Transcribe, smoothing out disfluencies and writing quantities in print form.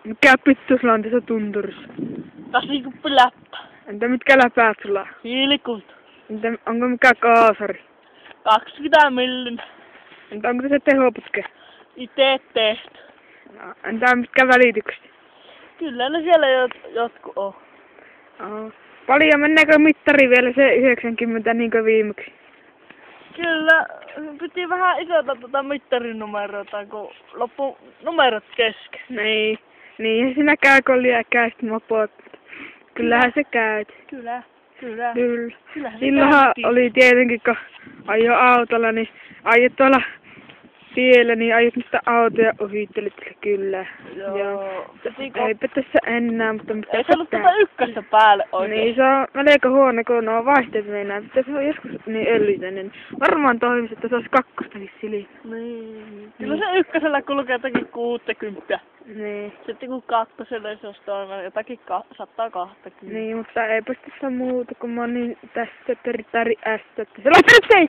Mikä pittu sulla on tässä tunturissa? Tasikuppi läppä. Entä mitkä läpäät sulla on? Hiilikulta. Entä onko mikä kaasari? 20 millin. Entä onko tässä tehoputke? Ite tehty. No, entä mitkä välitykset? Kyllä ne siellä jotkut on. Paljon meneekö mittari vielä se 90 niin kuin viimeksi? Kyllä, piti vähän isota tuota mittarinumeroita, kun loppu numerot kesken. Niin. Niin siinä käy, kun liäkäistä mopot. Kyllähän se käy. Kyllä. Silloinhan oli tietenkin, kun ajo autolla, niin ajot tuolla tiellä, niin ajot niistä autoja ohittelit kyllä. Joo. Eipä tässä enää, mutta mitä ei se ollut tuota ykköstä päälle oikein. Niin, se on melko huono, kun ne on vaihteet meinaa. Se on joskus niin öljyinen. Varmaan toimisi, että se olisi kakkostakin sili. Niin. Kyllä se ykkösellä kulkee jotakin 60. Niin. Sitten kun kakkosella se olisi toinen jotakin 120. Niin, mutta eipä tässä muuta, kun mä oon niin tässä teritaari S, että se lopettaa